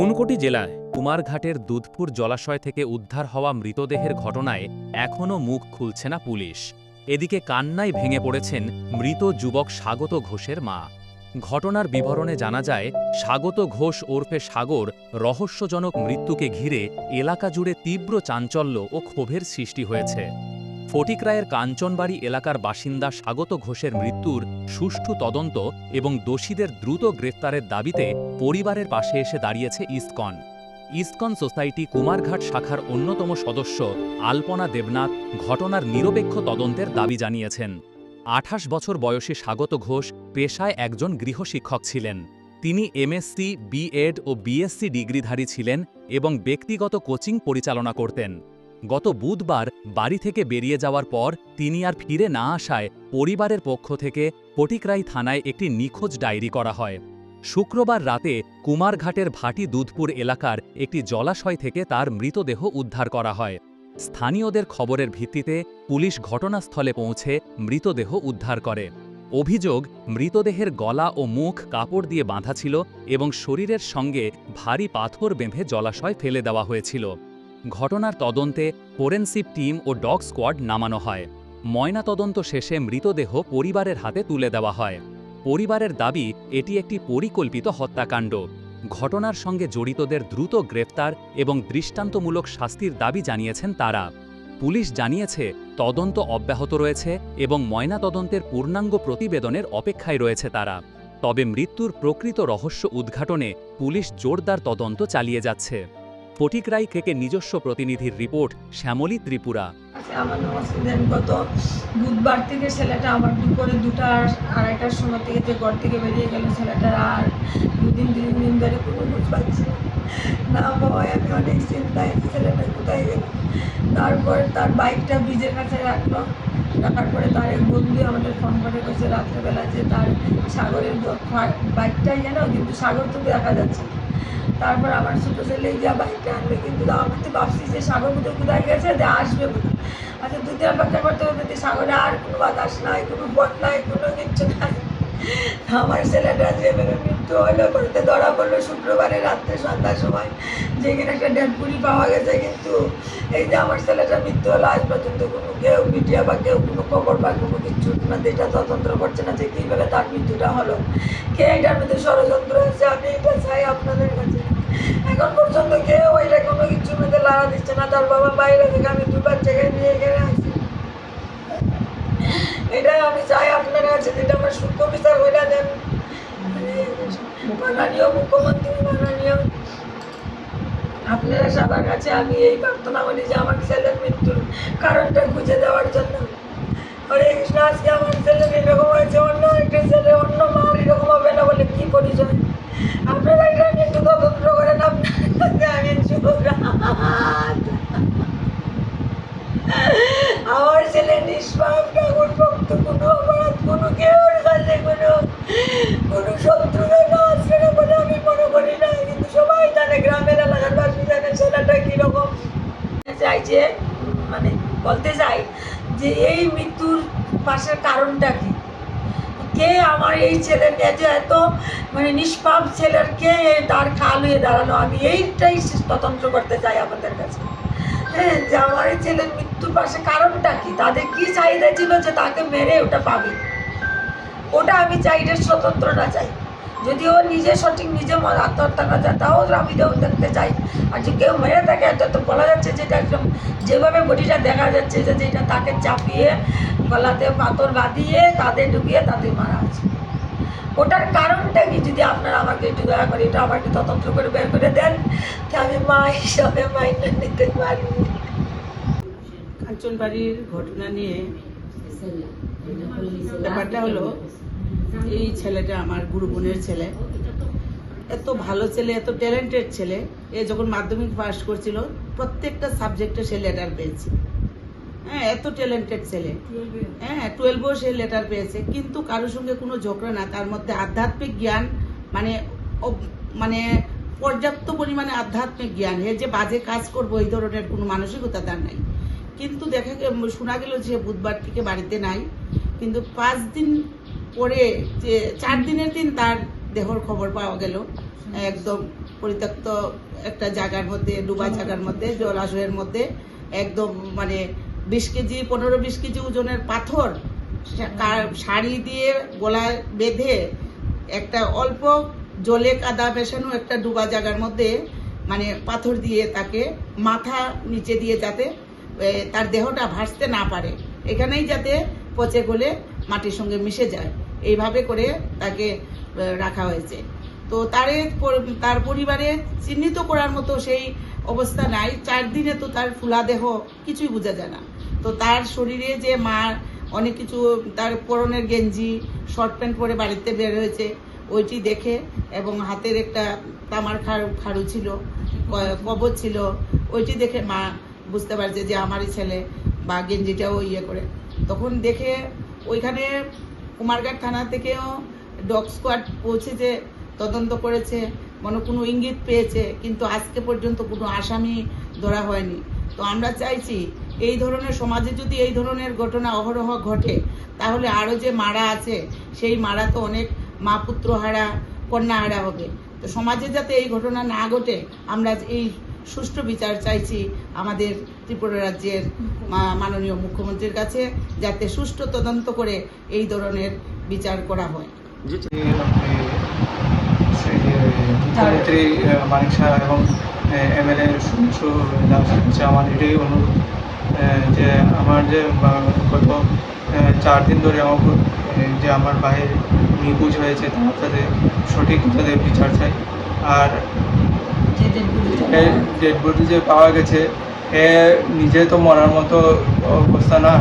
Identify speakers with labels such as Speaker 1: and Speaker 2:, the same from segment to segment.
Speaker 1: ঊনকোটি জেলায় কুমারঘাটের দুধপুর জলাশয় থেকে উদ্ধার হওয়া মৃতদেহের ঘটনায় এখনও মুখ খুলছে না পুলিশ। এদিকে কান্নায় ভেঙে পড়েছেন মৃত যুবক স্বাগত ঘোষের মা। ঘটনার বিবরণে জানা যায়, স্বাগত ঘোষ ওরফে সাগর রহস্যজনক মৃত্যুকে ঘিরে এলাকা জুড়ে তীব্র চাঞ্চল্য ও ক্ষোভের সৃষ্টি হয়েছে। ফটিকরায়ের কাঞ্চনবাড়ি এলাকার বাসিন্দা স্বাগত ঘোষের মৃত্যুর সুষ্ঠু তদন্ত এবং দোষীদের দ্রুত গ্রেফতারের দাবিতে পরিবারের পাশে এসে দাঁড়িয়েছে ইসকন সোসাইটি কুমারঘাট শাখার অন্যতম সদস্য আলপনা দেবনাথ ঘটনার নিরপেক্ষ তদন্তের দাবি জানিয়েছেন। ২৮ বছর বয়সী স্বাগত ঘোষ পেশায় একজন গৃহশিক্ষক ছিলেন। তিনি এমএসসি, বিএড ও বিএসসি ডিগ্রিধারী ছিলেন এবং ব্যক্তিগত কোচিং পরিচালনা করতেন। গত বুধবার বাড়ি থেকে বেরিয়ে যাওয়ার পর তিনি আর ফিরে না আসায় পরিবারের পক্ষ থেকে ফটিকরাই থানায় একটি নিখোঁজ ডায়েরি করা হয়। শুক্রবার রাতে কুমারঘাটের ভাটি দুধপুর এলাকার একটি জলাশয় থেকে তার মৃতদেহ উদ্ধার করা হয়। স্থানীয়দের খবরের ভিত্তিতে পুলিশ ঘটনাস্থলে পৌঁছে মৃতদেহ উদ্ধার করে। অভিযোগ, মৃতদেহের গলা ও মুখ কাপড় দিয়ে বাঁধা ছিল এবং শরীরের সঙ্গে ভারী পাথর বেঁধে জলাশয় ফেলে দেওয়া হয়েছিল। ঘটনার তদন্তে ফোরেনসিক টিম ও ডগ স্কোয়াড নামানো হয়। ময়নাতদন্ত শেষে মৃতদেহ পরিবারের হাতে তুলে দেওয়া হয়। পরিবারের দাবি, এটি একটি পরিকল্পিত হত্যাকাণ্ড। ঘটনার সঙ্গে জড়িতদের দ্রুত গ্রেফতার এবং দৃষ্টান্তমূলক শাস্তির দাবি জানিয়েছেন তারা। পুলিশ জানিয়েছে, তদন্ত অব্যাহত রয়েছে এবং ময়নাতদন্তের পূর্ণাঙ্গ প্রতিবেদনের অপেক্ষায় রয়েছে তারা। তবে মৃত্যুর প্রকৃত রহস্য উদ্ঘাটনে পুলিশ জোরদার তদন্ত চালিয়ে যাচ্ছে। ফটিকরাই থেকে নিজস্ব প্রতিনিধির রিপোর্ট, শ্যামলী ত্রিপুরা।
Speaker 2: আমার গত বুধবার থেকে ছেলেটা আমার দুপুরে 2টা-2:30টার সময় থেকে ঘর থেকে বেরিয়ে গেল। ছেলেটার আর 2-3 দিন ধরে কোনো খোঁজ পাচ্ছি না। ভয়, আমি অনেক চিন্তায়, ছেলেটা কোথায় গেল। তারপর তার বাইকটা ব্রিজের কাছে রাখার পরে তার এক বন্ধু আমাদের ফোন করে গেছে রাত্রেবেলা যে তার সাগরের বাইকটাই যেন, কিন্তু সাগর তো দেখা যাচ্ছে না। তারপর আমার ছোটো ছেলে যা বাইকটা আনবে, কিন্তু আমি তো ভাবছি যে সাগর কোথায় গেছে, আসবে বলে। আচ্ছা, 2 দিন অপেক্ষা করতে করতে সাগরে আর কোনো বাতাস নাই, কোনো পথ নাই, কোনো কিচ্ছু নাই। আমার ছেলেটা যেভাবে মৃত্যু হলো করতে ধরা পড়লো শুক্রবারে রাত্রে সন্ধ্যার সময়, যেখানে একটা ডেড বডি পাওয়া গেছে। কিন্তু এই যে আমার ছেলেটা মৃত্যু হলো, আজ পর্যন্ত কোনো কেউ মিডিয়া বা কেউ কোনো খবর বা কোনো কিছু এটা তদন্ত করছে না যে কীভাবে তার মৃত্যুটা হলো, কে এটার মধ্যে ষড়যন্ত্র হয়েছে। আমি এটা চাই আপনাদের কাছে। এখন পর্যন্ত কেউ এটা কোনো কিছুর মধ্যে লাড়া দিচ্ছে না। তার বাবা বাইরে থেকে আমি 2 বাচ্চাকে নিয়ে এখানে আসি। এটাই আমি চাই আপনার কাছে, যেটা আমার সূক্ষ্ম বিচার হইলা দেন। মাননীয় মুখ্যমন্ত্রী, মাননীয় আপনারা সবার কাছে আমি এই প্রার্থনা করি যে আমার ছেলের মৃত্যুর কারণটা খুঁজে দেওয়ার জন্য। হরে কৃষ্ণ। আজকে আমার ছেলের এরকম হয়েছে, অন্য একটা ছেলে অন্য মার এরকম হবে না বলে কি পরিচয়? আপনারা এটা একটু তদন্ত করেন। আপনার আমি আমার ছেলে নিষ্পাপ, ঠাকুর ভক্ত, কোনো অপরাধ, কোনো কেউর কাছে কোনো শত্রুতা না আসছে না বলে আমি মনে করি না। কিন্তু সবাই জানে, গ্রামের এলাকার বাসী জানে ছেলেটা কীরকম। চাই যে মানে বলতে চাই যে এই মৃত্যুর পাশের কারণটা কি, কে আমার এই ছেলেকে যে এত নিষ্পাপ ছেলের কে তার খাল হয়ে দাঁড়ালো, আমি এইটাই তদন্ত করতে চাই আমাদের কাছে। হ্যাঁ, যে আমার এই ছেলের মৃত্যুর পাশে কারণটা কি, তাদের কি চাহিদা ছিল যে তাকে মেরে ওটা পাবে, ওটা আমি চাই। এটার স্বতন্ত্রটা চাই। যদি ও নিজে সঠিক নিজে আত্মহত্যা না চায়, তাও আমি দেখতে চাই। আর যে কেউ মেরে থাকে, তো বলা যাচ্ছে যেটা একদম যেভাবে বডিটা দেখা যাচ্ছে যে যেটা তাকে চাপিয়ে গলাতে পাথর বাঁধিয়ে কাঁধে ঢুকিয়ে তাদের মারা আছে, ওটার কারণটা কি যদি আপনারা আমাকে একটু দয়া করে এটা আমাকে তদন্ত করে বের করে দেন, আমি মা হিসাবে মাইন্ড নিতে পারি।
Speaker 3: কাঞ্চনবাড়ির ঘটনা নিয়ে ব্যাপারটা হলো, এই ছেলেটা আমার গুরু বোনের ছেলে। এত ভালো ছেলে, এত ট্যালেন্টেড ছেলে। এ যখন মাধ্যমিক পাস করছিল প্রত্যেকটা সাবজেক্টে সে লেটার পেয়েছে। হ্যাঁ, এত ট্যালেন্টেড ছেলে। হ্যাঁ, 12-ও সে লেটার পেয়েছে, কিন্তু কারোর সঙ্গে কোনো ঝগড়া না। তার মধ্যে আধ্যাত্মিক জ্ঞান মানে পর্যাপ্ত পরিমাণে আধ্যাত্মিক জ্ঞান। এর যে বাজে কাজ করবো এই ধরনের কোনো মানসিকতা তার নাই। কিন্তু শোনা গেল যে বুধবার থেকে বাড়িতে নাই, কিন্তু 5 দিন পরে যে 4 দিনের দিন তার দেহর খবর পাওয়া গেল একদম পরিত্যক্ত একটা জায়গার মধ্যে, ডুবা জায়গার মধ্যে, জলাশয়ের মধ্যে একদম মানে 15-20 কেজি ওজনের পাথর শাড়ি দিয়ে গলায় বেঁধে একটা অল্প জলে কাদা মেশানো একটা ডুবা জায়গার মধ্যে মানে পাথর দিয়ে তাকে মাথা নিচে দিয়ে যাতে তার দেহটা ভাসতে না পারে, এখানেই যাতে পচে গলে মাটির সঙ্গে মিশে যায়, এইভাবে করে তাকে রাখা হয়েছে। তো তার পরিবারে চিহ্নিত করার মতো সেই অবস্থা নাই। 4 দিনে তো তার ফুলা দেহ কিছুই বোঝা যায় না। তো তার শরীরে যে মা অনেক কিছু, তার পরনের গেঞ্জি, শর্ট প্যান্ট পরে বাড়িতে বের হয়েছে, ওইটি দেখে, এবং হাতের একটা তামার খাড়ু ছিল, কবজ ছিল, ওইটি দেখে মা বুঝতে পারছে যে আমারই ছেলে, বা গেঞ্জিটাও ইয়ে করে। তখন দেখে ওইখানে কুমারঘাট থানা থেকেও ডগ স্কোয়াড পৌঁছেছে, তদন্ত করেছে, কোনো ইঙ্গিত পেয়েছে, কিন্তু আজকে পর্যন্ত কোনো আসামি ধরা হয়নি। তো আমরা চাইছি এই ধরনের সমাজে যদি এই ধরনের ঘটনা অহরহ ঘটে, তাহলে আরও যে মারা আছে সেই মারা তো অনেক মা পুত্র হারা, কন্যা হারা হবে। তো সমাজে যাতে এই ঘটনা না ঘটে, আমরা এই সুষ্ঠু বিচার চাইছি আমাদের ত্রিপুরা রাজ্যের মাননীয় মুখ্যমন্ত্রীর কাছে, যাতে সুষ্ঠু তদন্ত করে এই ধরনের বিচার করা হয়।
Speaker 4: মুখ্যমন্ত্রী মানিক শাহ এবং MLA শুভেন্দু দাস হচ্ছে আমার এটাই অনুরোধ যে আমার যে গত 4 দিন ধরে যে আমার ভাই নিখোঁজ হয়েছে, তার সাথে সঠিক তাদের বিচার চাই। আর ডেড বডি যে পাওয়া গেছে, নিজে তো মরার মতো অবস্থা না,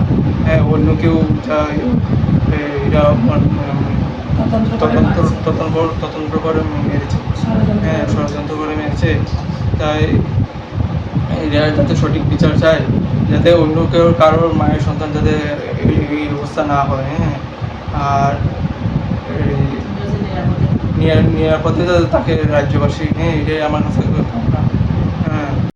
Speaker 4: অন্য কেউ এটা তদন্ত করে মেরেছে, ষড়যন্ত্র করে মেরেছে। তাই এরা যাতে সঠিক বিচার চায়, যাতে অন্য কেউ কারোর মায়ের সন্তান যাতে এই অবস্থা না হয়। আর নিরাপদে যাতে তাকে রাজ্যবাসী, এটাই আমার কাছে